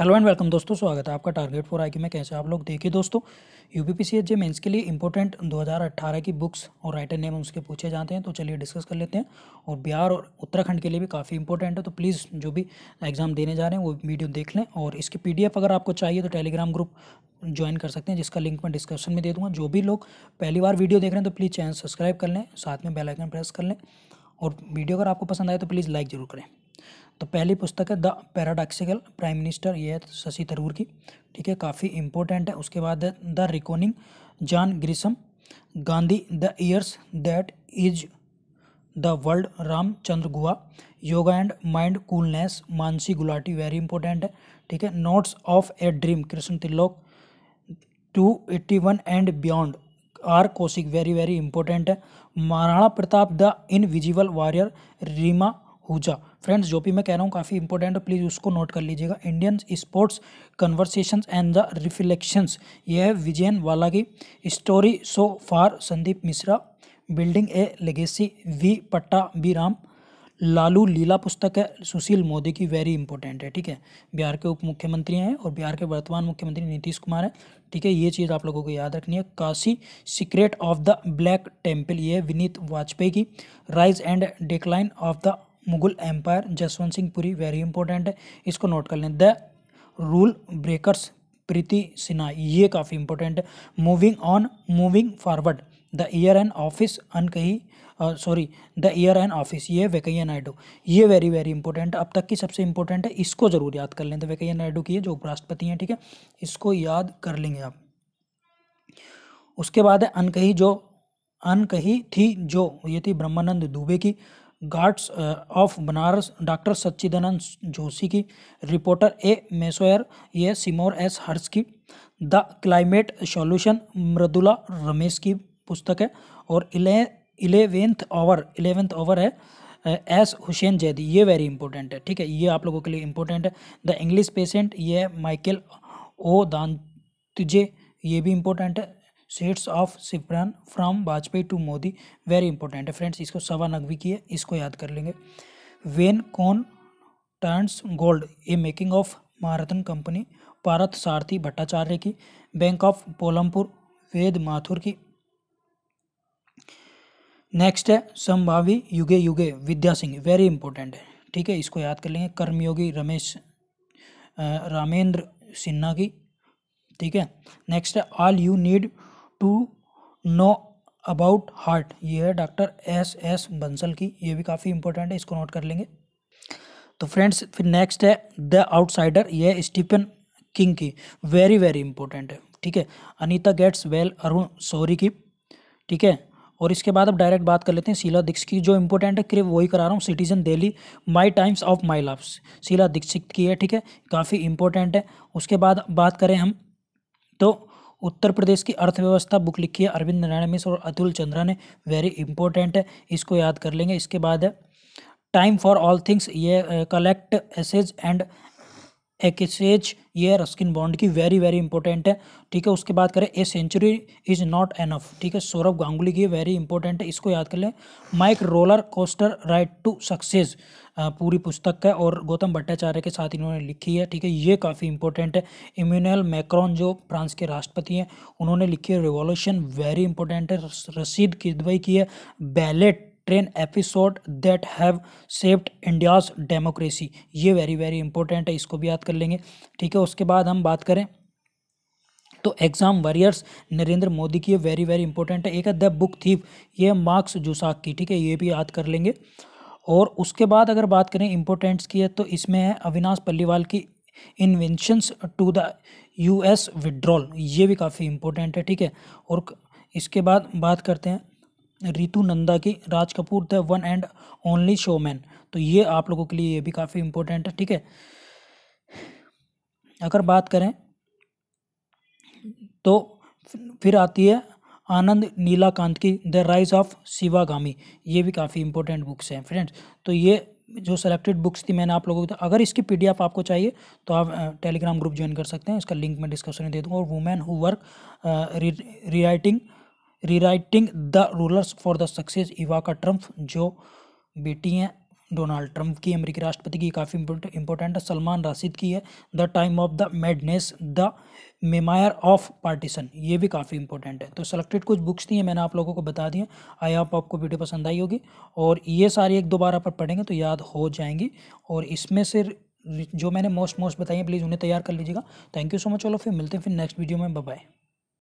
Hello and welcome दोस्तों, स्वागत है आपका टारगेट फॉर आई में। कैसे आप लोग देखिए दोस्तों, यूपीपीसीएसजे मेंस के लिए इंपॉर्टेंट 2018 की बुक्स और राइटर नेम उसके पूछे जाते हैं। तो चलिए डिस्कस कर लेते हैं। और बिहार और उत्तराखंड के लिए भी काफ़ी इंपॉर्टेंट है, तो प्लीज़ जो भी एग्जाम देने जा रहे हैं वो वीडियो देख लें। और इसकी PDF अगर आपको चाहिए तो टेलीग्राम ग्रुप ज्वाइन कर सकते हैं, जिसका लिंक मैं डिस्क्रिप्शन में दे दूँगा। जो भी लोग पहली बार वीडियो देख रहे हैं तो प्लीज़ चैनल सब्सक्राइब कर लें, साथ में बेल आइकन प्रेस कर लें। और वीडियो अगर आपको पसंद आए तो प्लीज़ लाइक ज़रूर करें। तो पहली पुस्तक है द पैराडॉक्सिकल प्राइम मिनिस्टर, ये है शशि थरूर की। ठीक है, काफ़ी इंपॉर्टेंट है। उसके बाद है the reckoning, John Grisham. Gandhi, the years that is the world, Ramachandra Guha. Yoga and mind coolness, Mansi Gulati, very important है। ठीक है, notes of a dream, Krishna Trilok. 281 and beyond, R Kaushik, very very important है। Maharana Pratap the invisible warrior, Reema Huja. Friends, जो भी मैं कह रहा हूँ काफ़ी इंपॉर्टेंट है, प्लीज़ उसको नोट कर लीजिएगा। Indian sports conversations and the reflections, ये है विजयन वाला की। Story so far, Sandeep Mishra. Building a legacy, V Pattabhiram. Lalu Leela पुस्तक है सुशील मोदी की, वेरी इंपॉर्टेंट है। ठीक है, बिहार के उप मुख्यमंत्री हैं और बिहार के वर्तमान मुख्यमंत्री नीतीश कुमार है। ठीक है, ये चीज़ आप लोगों को याद रखनी है। Kashi secret of the black temple, ये है विनीत वाजपेयी की। Rise and decline of the Mughal empire, Jaswant Singh Puri, very important है, इसको नोट कर लें। The rule breakers, Preeti Sinha, ये काफ़ी इंपॉर्टेंट है। Moving on, moving forward, the year end office, Ankahi the year end office, ये वेंकैया नायडू, ये वेरी वेरी इंपॉर्टेंट, अब तक की सबसे इंपॉर्टेंट है, इसको जरूर याद कर लें। तो वेंकैया नायडू की है जो उपराष्ट्रपति हैं। ठीक है, इसको याद कर लेंगे आप। उसके बाद है अनकही थी जो, ये थी ब्रह्मानंद दुबे की। गार्ड्स ऑफ बनारस, डॉक्टर सच्चिदानंद जोशी की। रिपोर्टर ए मेसोयर, ये सिमोर एस हर्ष की। The climate solution, Mridula Ramesh की पुस्तक है। और इलेवेंथ ओवर है एस हुसैन जैदी, ये वेरी इंपॉर्टेंट है। ठीक है, ये आप लोगों के लिए इंपॉर्टेंट है। द इंग्लिश पेशेंट, ये है माइकल ओ दांतजे, ये भी इंपॉर्टेंट है। Shades of saffron, from Vajpayee to Modi, very important है फ्रेंड्स, इसको सवा नकवी की है, इसको याद कर लेंगे। When coal turns gold, a making of Maharatna company, Partha Sarathi Bhattacharya की। बैंक ऑफ पोलमपुर, वेद माथुर की। नेक्स्ट है संभावी युगे युगे, विद्या सिंह, वेरी इंपॉर्टेंट है। ठीक है, इसको याद कर लेंगे। कर्मयोगी रमेश रामेंद्र सिन्हा की। ठीक है, नेक्स्ट है all you need to know about heart, ये है डॉक्टर एस बंसल की, ये भी काफ़ी इंपॉर्टेंट है, इसको नोट कर लेंगे। तो फ्रेंड्स, फिर नेक्स्ट है द आउटसाइडर, ये है स्टीफन किंग की, वेरी वेरी इंपॉर्टेंट है। ठीक है, अनीता गेट्स वेल, अरुण शौरी की। ठीक है, और इसके बाद अब डायरेक्ट बात कर लेते हैं शीला दीक्षित की, जो इंपॉर्टेंट है क्रिप वही करा रहा हूँ। Citizen Delhi, my times of my life, Sheila Dikshit की है। ठीक है, काफ़ी इंपॉर्टेंट है। उसके बाद बात करें हम तो उत्तर प्रदेश की अर्थव्यवस्था बुक लिखी है अरविंद नारायण मिश्र और अतुल चंद्रा ने, वेरी इंपॉर्टेंट है, इसको याद कर लेंगे। इसके बाद है टाइम फॉर ऑल थिंग्स, ये कलेक्ट एसेज एंड एक्सेज, ये रस्किन बॉन्ड की, वेरी वेरी इंपॉर्टेंट है। ठीक है, उसके बाद करें a century is not enough, ठीक है, सौरभ गांगुली की, वेरी इंपॉर्टेंट है, इसको याद कर लें। My roller coaster ride to success, पूरी पुस्तक है और गौतम भट्टाचार्य के साथ इन्होंने लिखी है। ठीक है, ये काफ़ी इंपॉर्टेंट है। इम्यूनल मैक्रोन, जो फ्रांस के राष्ट्रपति हैं, उन्होंने लिखी है रिवॉल्यूशन, वेरी इंपॉर्टेंट है। रशीद किदवई की है ballot train episode that have shaped India's democracy, ये वेरी वेरी इंपॉर्टेंट है, इसको भी याद कर लेंगे। ठीक है, उसके बाद हम बात करें तो एग्जाम वॉरियर्स नरेंद्र मोदी की, वेरी वेरी इंपॉर्टेंट है। एक है द बुक थीफ, ये मार्क्स जुसाक की। ठीक है, ये भी याद कर लेंगे। और उसके बाद अगर बात करें इंपॉर्टेंट्स की है तो इसमें है अविनाश पल्लीवाल की inventions to the US withdrawal, ये भी काफ़ी इंपॉर्टेंट है। ठीक है, और इसके बाद बात करते हैं रितु नंदा की Raj Kapoor the one and only showman, तो ये आप लोगों के लिए ये भी काफ़ी इंपॉर्टेंट है। ठीक है, अगर बात करें तो फिर आती है आनंद नीलाकांत की द राइज ऑफ शिवागामी, ये भी काफ़ी इंपॉर्टेंट बुक्स हैं फ्रेंड्स। तो ये जो सेलेक्टेड बुक्स थी मैंने आप लोगों को, अगर इसकी PDF आपको चाहिए तो आप टेलीग्राम ग्रुप ज्वाइन कर सकते हैं, इसका लिंक मैं डिस्क्रिप्शन में दे दूँगा। और women who work rewriting the rulers for the success, Ivanka Trump, जो बेटी हैं डोनाल्ड ट्रंप की, अमेरिकी राष्ट्रपति की, काफ़ी इंपॉर्टेंट है। सलमान राशिद की है the time of the madness, the memoir of partition, ये भी काफ़ी इंपॉर्टेंट है। तो सेलेक्टेड कुछ बुक्स थी, मैंने आप लोगों को बता दिया। आई होप आपको वीडियो पसंद आई होगी और ये सारी एक दो बार आप पढ़ेंगे तो याद हो जाएंगी। और इसमें से जो मैंने मोस्ट बताई है प्लीज़ उन्हें तैयार कर लीजिएगा। Thank you so much. चलो फिर मिलते हैं फिर नेक्स्ट वीडियो में। Bye bye.